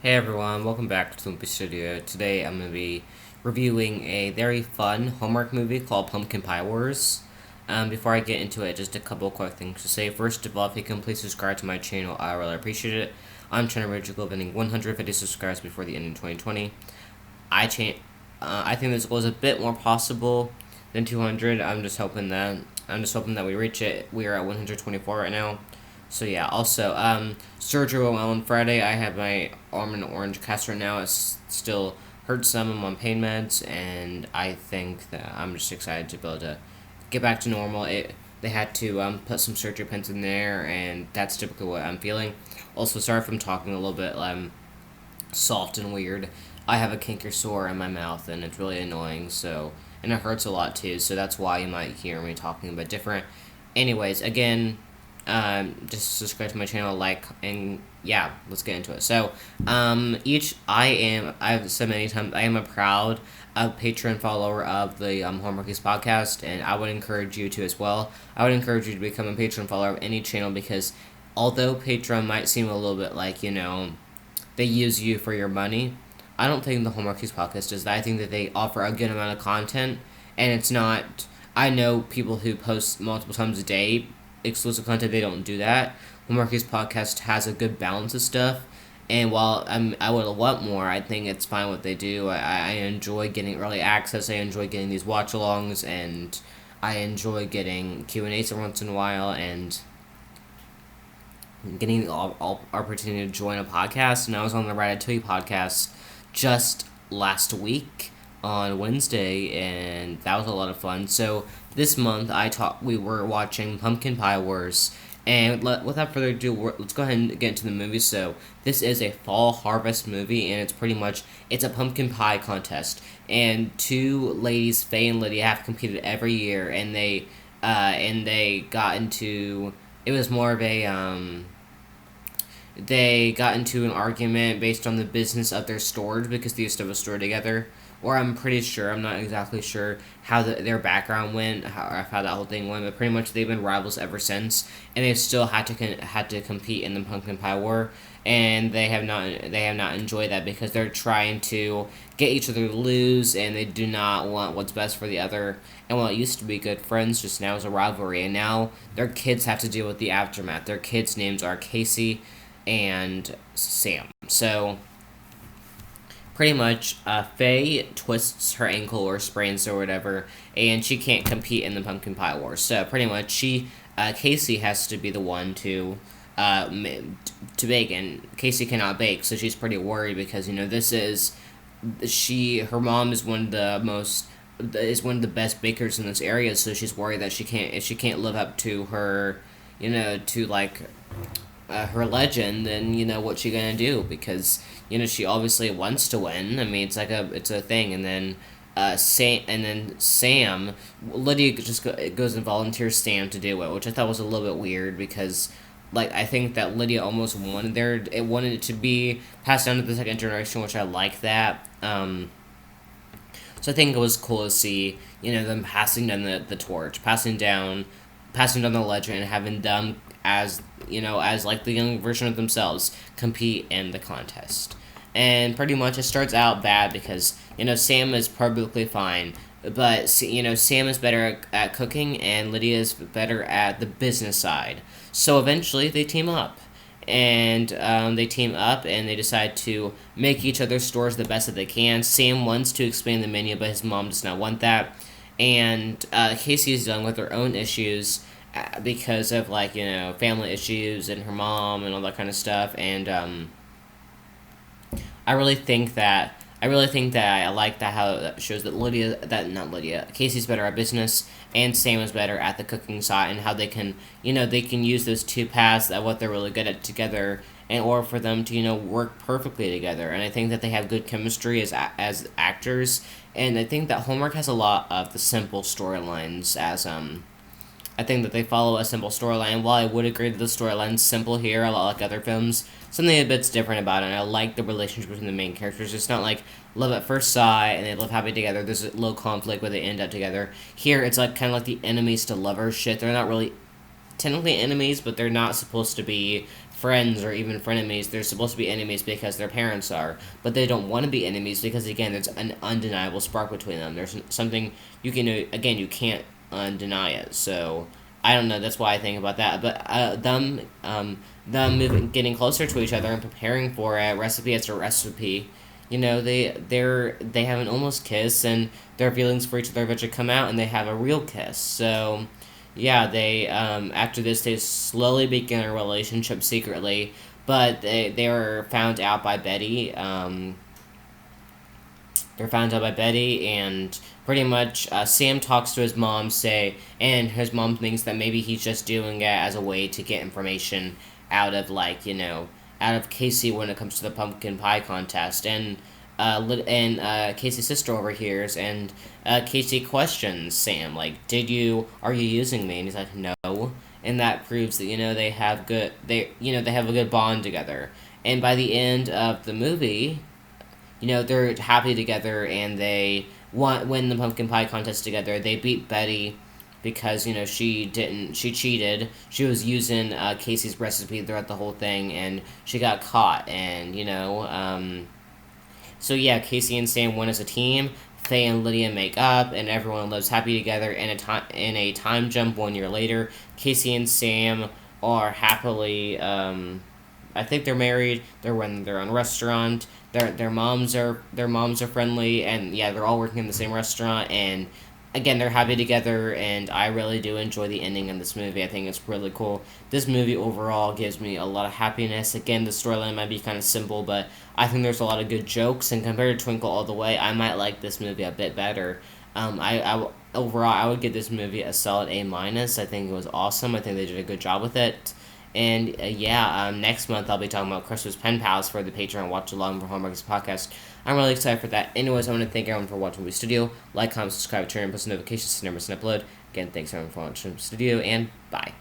Hey everyone, welcome back to Movie Studio. Today I'm going to be reviewing a very fun Hallmark movie called Pumpkin Pie Wars. Before I get into it, just a couple quick things to say. First of all, if you can please subscribe to my channel, I really appreciate it. I'm trying to reach a goal of hitting 150 subscribers before the end of 2020. I think this goal is a bit more possible than 200. I'm just hoping that we reach it. We are at 124 right now. So yeah. Also, surgery went well on Friday. I have my arm in an orange cast right now. It still hurts some. I'm on pain meds, and I think that I'm just excited to be able to get back to normal. They had to put some surgery pens in there, and that's typically what I'm feeling. Also, sorry if I'm talking a little bit soft and weird. I have a canker sore in my mouth, and it's really annoying. So, and it hurts a lot too. So that's why you might hear me talking a bit different. Anyways, again, just subscribe to my channel, like, and yeah, let's get into it. So, I've said many times, I am a proud patron follower of the Hallmarkies podcast, and I would encourage you to as well. I would encourage you to become a patron follower of any channel because although Patreon might seem a little bit like, they use you for your money, I don't think the Hallmarkies podcast does that. I think that they offer a good amount of content, and it's not. I know people who post multiple times a day exclusive content. They don't do that. Hallmarkies podcast has a good balance of stuff, and while I would want more, I think it's fine what they do. I enjoy getting early access. I enjoy getting these watch-alongs, and I enjoy getting Q&As every once in a while, and getting the opportunity to join a podcast. And I was on the Ratatouille podcast just last week on Wednesday, and that was a lot of fun. So this month, we were watching Pumpkin Pie Wars, and without further ado, let's go ahead and get into the movie. So this is a fall harvest movie, and it's a pumpkin pie contest, and two ladies, Faye and Lydia, have competed every year, and they got into it was more of a they got into an argument based on the business of their stores because they used to have a store together. Or I'm pretty sure, I'm not exactly sure how their background went, how that whole thing went, but pretty much they've been rivals ever since, and they've still had to compete in the Pumpkin Pie War, and they have not enjoyed that because they're trying to get each other to lose, and they do not want what's best for the other. And while it used to be good friends, just now is a rivalry, and now their kids have to deal with the aftermath. Their kids' names are Casey and Sam. So pretty much, Faye twists her ankle or sprains or whatever, and she can't compete in the Pumpkin Pie War. So pretty much, Casey has to be the one to bake, and Casey cannot bake, so she's pretty worried because her mom is one of the best bakers in this area, so she's worried that if she can't live up to her, to like her legend, then what's she gonna do? Because she obviously wants to win. I mean, it's a thing, and then Sam, Lydia just goes and volunteers Sam to do it, which I thought was a little bit weird because. Like, I think that Lydia almost wanted it to be passed down to the second generation, which I like that. So I think it was cool to see, them passing down the torch, passing down the legend, and having them as like the young version of themselves compete in the contest. And pretty much it starts out bad because Sam is perfectly fine, but Sam is better at cooking and Lydia is better at the business side. So eventually they team up and they decide to make each other's stores the best that they can. Sam wants to expand the menu, but his mom does not want that. And Casey is dealing with her own issues because of family issues and her mom and all that kind of stuff. And I like that how that shows that Casey's better at business and Sam is better at the cooking side, and how they can use those two paths at what they're really good at together in order for them to work perfectly together. And I think that they have good chemistry as actors, and I think that Hallmark has a lot of the simple storylines as I think that they follow a simple storyline. While I would agree that the storyline's simple here, a lot like other films, something a bit's different about it, and I like the relationship between the main characters. It's not like love at first sight and they live happy together. There's a low conflict where they end up together. Here, it's like kind of like the enemies to lovers shit. They're not really technically enemies, but they're not supposed to be friends or even frenemies. They're supposed to be enemies because their parents are, but they don't want to be enemies because again, there's an undeniable spark between them. There's something you can again you can't undeny it. So I don't know. That's why I think about that. But them moving, getting closer to each other and preparing for a recipe as a recipe. You know, they have an almost kiss, and their feelings for each other eventually come out, and they have a real kiss. So yeah, they after this they slowly begin a relationship secretly, but they were found out by Betty. They're found out by Betty, and pretty much Sam talks to his mom, and his mom thinks that maybe he's just doing it as a way to get information out of out of Casey when it comes to the pumpkin pie contest, and Casey's sister overhears, and Casey questions Sam like, are you using me? And he's like, no, and that proves that they have a good bond together, and by the end of the movie, they're happy together, and they win the pumpkin pie contest together. They beat Betty because she cheated. She was using Casey's recipe throughout the whole thing, and she got caught. And so yeah, Casey and Sam win as a team. Faye and Lydia make up, and everyone lives happy together. In a time jump 1 year later, Casey and Sam are happily. I think they're married. They're on a restaurant. Their moms are friendly, and yeah, they're all working in the same restaurant. And again, they're happy together. And I really do enjoy the ending of this movie. I think it's really cool. This movie overall gives me a lot of happiness. Again, the storyline might be kind of simple, but I think there's a lot of good jokes. And compared to Twinkle All the Way, I might like this movie a bit better. Overall, I would give this movie a solid A-. I think it was awesome. I think they did a good job with it. And next month I'll be talking about Christmas Pen Pals for the Patreon Watch Along for Hallmark's podcast. I'm really excited for that. Anyways, I want to thank everyone for watching Movie Studio. Like, comment, subscribe, turn on post notifications to never miss an upload. Again, thanks everyone for watching Movie Studio, and bye.